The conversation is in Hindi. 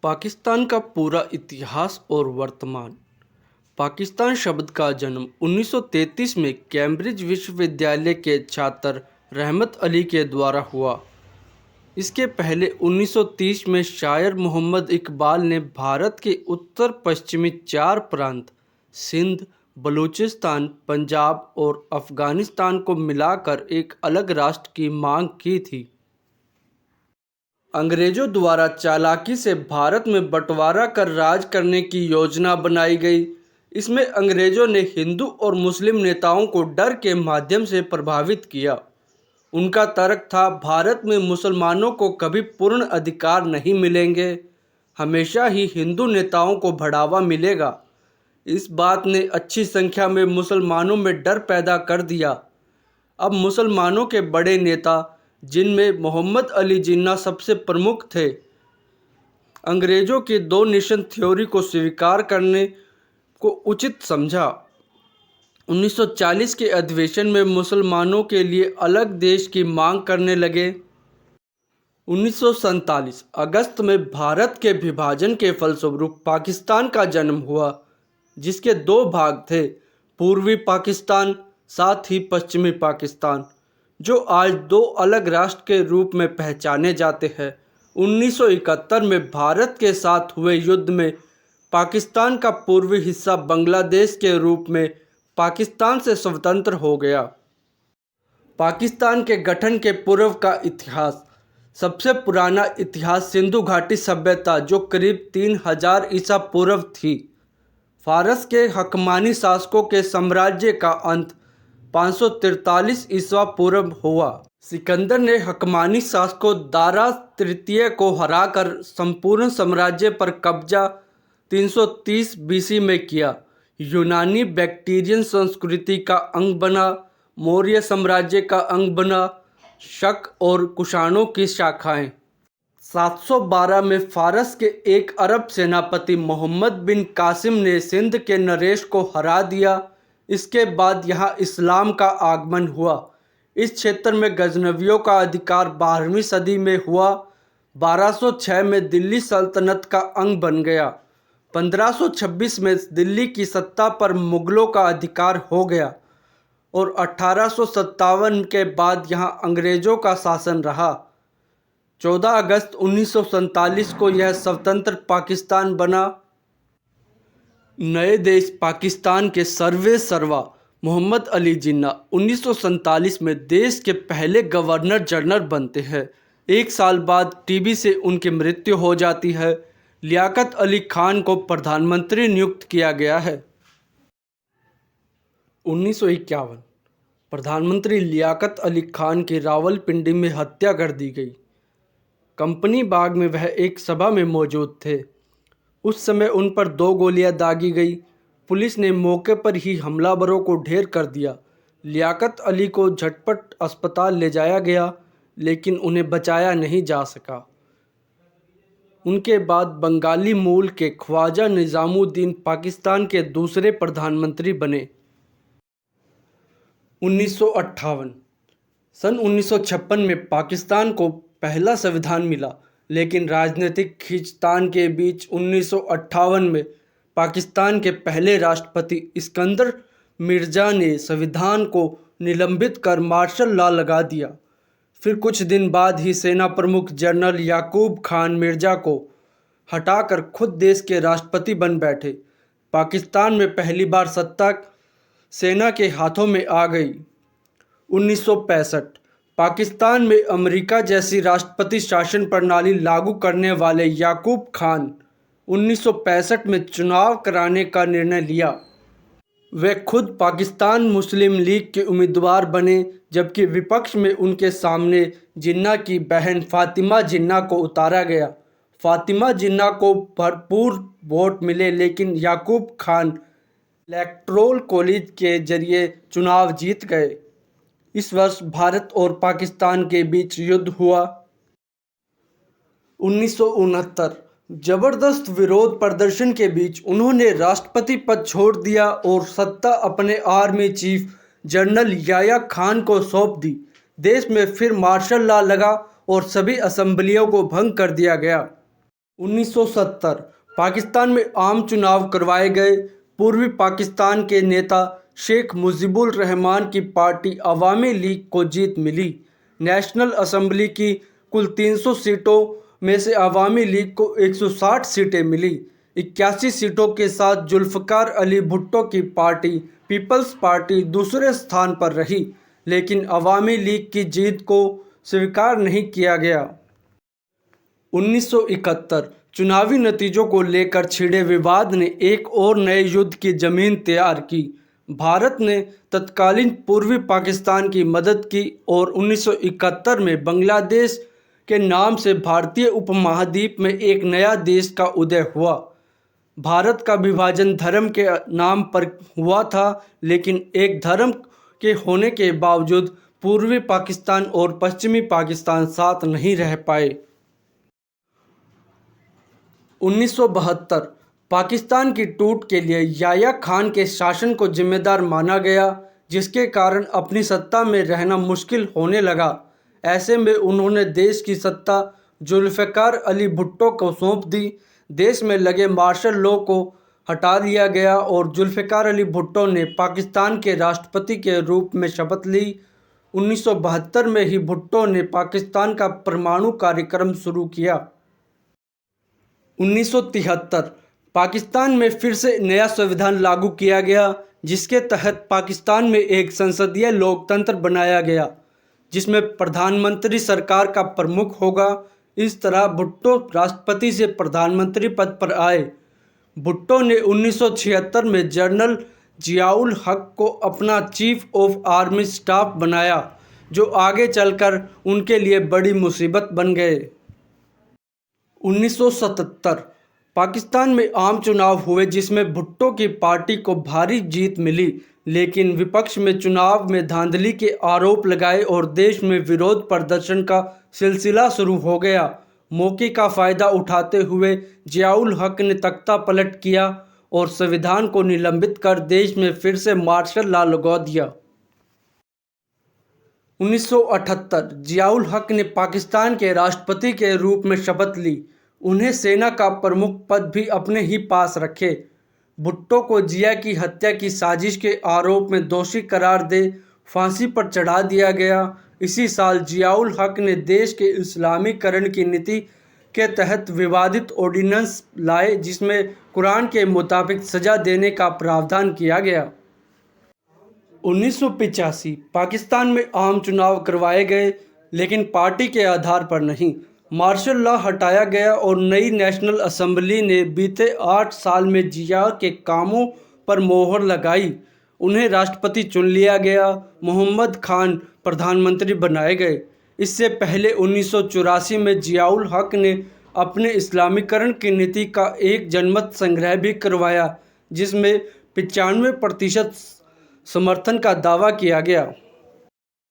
पाकिस्तान का पूरा इतिहास और वर्तमान। पाकिस्तान शब्द का जन्म 1933 में कैम्ब्रिज विश्वविद्यालय के छात्र रहमत अली के द्वारा हुआ। इसके पहले 1930 में शायर मोहम्मद इकबाल ने भारत के उत्तर पश्चिमी 4 प्रांत सिंध, बलूचिस्तान, पंजाब और अफ़गानिस्तान को मिलाकर एक अलग राष्ट्र की मांग की थी। अंग्रेजों द्वारा चालाकी से भारत में बंटवारा कर राज करने की योजना बनाई गई। इसमें अंग्रेजों ने हिंदू और मुस्लिम नेताओं को डर के माध्यम से प्रभावित किया। उनका तर्क था, भारत में मुसलमानों को कभी पूर्ण अधिकार नहीं मिलेंगे, हमेशा ही हिंदू नेताओं को बढ़ावा मिलेगा। इस बात ने अच्छी संख्या में मुसलमानों में डर पैदा कर दिया। अब मुसलमानों के बड़े नेता, जिनमें मोहम्मद अली जिन्ना सबसे प्रमुख थे, अंग्रेजों की 2 नेशन थ्योरी को स्वीकार करने को उचित समझा। 1940 के अधिवेशन में मुसलमानों के लिए अलग देश की मांग करने लगे। 1947 अगस्त में भारत के विभाजन के फलस्वरूप पाकिस्तान का जन्म हुआ, जिसके 2 भाग थे, पूर्वी पाकिस्तान साथ ही पश्चिमी पाकिस्तान, जो आज 2 अलग राष्ट्र के रूप में पहचाने जाते हैं। 1971 में भारत के साथ हुए युद्ध में पाकिस्तान का पूर्वी हिस्सा बांग्लादेश के रूप में पाकिस्तान से स्वतंत्र हो गया। पाकिस्तान के गठन के पूर्व का इतिहास। सबसे पुराना इतिहास सिंधु घाटी सभ्यता, जो करीब 3000 ईसा पूर्व थी। फारस के हकमानी शासकों के साम्राज्य का अंत 543 ईसा पूर्व हुआ। सिकंदर ने हकमानी शासकों दारा तृतीय को हराकर संपूर्ण साम्राज्य पर कब्जा 330 बीसी में किया। यूनानी बैक्टीरियन संस्कृति का अंग बना, मौर्य साम्राज्य का अंग बना, शक और कुषाणों की शाखाएं। 712 में फारस के 1 अरब सेनापति मोहम्मद बिन कासिम ने सिंध के नरेश को हरा दिया। इसके बाद यहाँ इस्लाम का आगमन हुआ। इस क्षेत्र में गजनवियों का अधिकार 12वीं सदी में हुआ। 1206 में दिल्ली सल्तनत का अंग बन गया। 1526 में दिल्ली की सत्ता पर मुगलों का अधिकार हो गया और 1857 के बाद यहाँ अंग्रेज़ों का शासन रहा। 14 अगस्त 1947 को यह स्वतंत्र पाकिस्तान बना। नए देश पाकिस्तान के सर्वेसर्वा मोहम्मद अली जिन्ना 1947 में देश के पहले गवर्नर जनरल बनते हैं। 1 साल बाद टीबी से उनकी मृत्यु हो जाती है। लियाकत अली खान को प्रधानमंत्री नियुक्त किया गया है। 1951 प्रधानमंत्री लियाकत अली खान की रावलपिंडी में हत्या कर दी गई। कंपनी बाग में वह एक सभा में मौजूद थे। उस समय उन पर 2 गोलियां दागी गई। पुलिस ने मौके पर ही हमलावरों को ढेर कर दिया। लियाकत अली को झटपट अस्पताल ले जाया गया, लेकिन उन्हें बचाया नहीं जा सका। उनके बाद बंगाली मूल के ख्वाजा निज़ामुद्दीन पाकिस्तान के दूसरे प्रधानमंत्री बने। 1958 सन 1956 में पाकिस्तान को पहला संविधान मिला, लेकिन राजनीतिक खींचतान के बीच 1958 में पाकिस्तान के पहले राष्ट्रपति इस्कंदर मिर्ज़ा ने संविधान को निलंबित कर मार्शल लॉ लगा दिया। फिर कुछ दिन बाद ही सेना प्रमुख जनरल याकूब खान मिर्ज़ा को हटाकर खुद देश के राष्ट्रपति बन बैठे। पाकिस्तान में पहली बार सत्ता सेना के हाथों में आ गई। 1965 पाकिस्तान में अमेरिका जैसी राष्ट्रपति शासन प्रणाली लागू करने वाले याकूब खान 1965 में चुनाव कराने का निर्णय लिया। वे खुद पाकिस्तान मुस्लिम लीग के उम्मीदवार बने, जबकि विपक्ष में उनके सामने जिन्ना की बहन फातिमा जिन्ना को उतारा गया। फातिमा जिन्ना को भरपूर वोट मिले, लेकिन याकूब खान इलेक्टोरल कॉलेज के जरिए चुनाव जीत गए। इस वर्ष भारत और पाकिस्तान के बीच युद्ध हुआ। 1969 जबरदस्त विरोध प्रदर्शन के बीच उन्होंने राष्ट्रपति पद छोड़ दिया और सत्ता अपने army chief general Yahya Khan को सौंप दी। देश में फिर मार्शल लॉ लगा और सभी असेंबलियों को भंग कर दिया गया। 1970 पाकिस्तान में आम चुनाव करवाए गए। पूर्वी पाकिस्तान के नेता शेख मुजीबुर रहमान की पार्टी अवामी लीग को जीत मिली। नेशनल असम्बली की कुल 300 सीटों में से अवामी लीग को 160 सीटें मिली। 81 सीटों के साथ जुल्फ़िकार अली भुट्टो की पार्टी पीपल्स पार्टी दूसरे स्थान पर रही, लेकिन अवामी लीग की जीत को स्वीकार नहीं किया गया। 1971 चुनावी नतीजों को लेकर छिड़े विवाद ने एक और नए युद्ध की जमीन तैयार की। भारत ने तत्कालीन पूर्वी पाकिस्तान की मदद की और 1971 में बांग्लादेश के नाम से भारतीय उपमहाद्वीप में एक नया देश का उदय हुआ। भारत का विभाजन धर्म के नाम पर हुआ था, लेकिन एक धर्म के होने के बावजूद पूर्वी पाकिस्तान और पश्चिमी पाकिस्तान साथ नहीं रह पाए। 1972 पाकिस्तान की टूट के लिए याह्या खान के शासन को जिम्मेदार माना गया, जिसके कारण अपनी सत्ता में रहना मुश्किल होने लगा। ऐसे में उन्होंने देश की सत्ता जुल्फ़िकार अली भुट्टो को सौंप दी। देश में लगे मार्शल लॉ को हटा दिया गया और जुल्फ़िकार अली भुट्टो ने पाकिस्तान के राष्ट्रपति के रूप में शपथ ली। 1972 में ही भुट्टो ने पाकिस्तान का परमाणु कार्यक्रम शुरू किया। 1973 पाकिस्तान में फिर से नया संविधान लागू किया गया, जिसके तहत पाकिस्तान में एक संसदीय लोकतंत्र बनाया गया, जिसमें प्रधानमंत्री सरकार का प्रमुख होगा। इस तरह भुट्टो राष्ट्रपति से प्रधानमंत्री पद पर आए। भुट्टो ने 1976 में जनरल जियाउल हक को अपना चीफ ऑफ आर्मी स्टाफ बनाया, जो आगे चलकर उनके लिए बड़ी मुसीबत बन गए। 1977 पाकिस्तान में आम चुनाव हुए, जिसमें भुट्टो की पार्टी को भारी जीत मिली, लेकिन विपक्ष में चुनाव में धांधली के आरोप लगाए और देश में विरोध प्रदर्शन का सिलसिला शुरू हो गया। मौके का फ़ायदा उठाते हुए जियाउल हक ने तख्ता पलट किया और संविधान को निलंबित कर देश में फिर से मार्शल लॉ लगा दिया। 1978 जियाउल हक ने पाकिस्तान के राष्ट्रपति के रूप में शपथ ली। उन्हें सेना का प्रमुख पद भी अपने ही पास रखे। भुट्टो को जिया की हत्या की साजिश के आरोप में दोषी करार दे फांसी पर चढ़ा दिया गया। इसी साल जियाउल हक ने देश के इस्लामीकरण की नीति के तहत विवादित ऑर्डिनेंस लाए, जिसमें कुरान के मुताबिक सज़ा देने का प्रावधान किया गया। 1985 पाकिस्तान में आम चुनाव करवाए गए, लेकिन पार्टी के आधार पर नहीं। मार्शल लॉ हटाया गया और नई नेशनल असम्बली ने बीते 8 साल में जिया के कामों पर मोहर लगाई। उन्हें राष्ट्रपति चुन लिया गया। मोहम्मद खान प्रधानमंत्री बनाए गए। इससे पहले 1984 में जियाउल हक ने अपने इस्लामीकरण की नीति का एक जनमत संग्रह भी करवाया, जिसमें 95% समर्थन का दावा किया गया।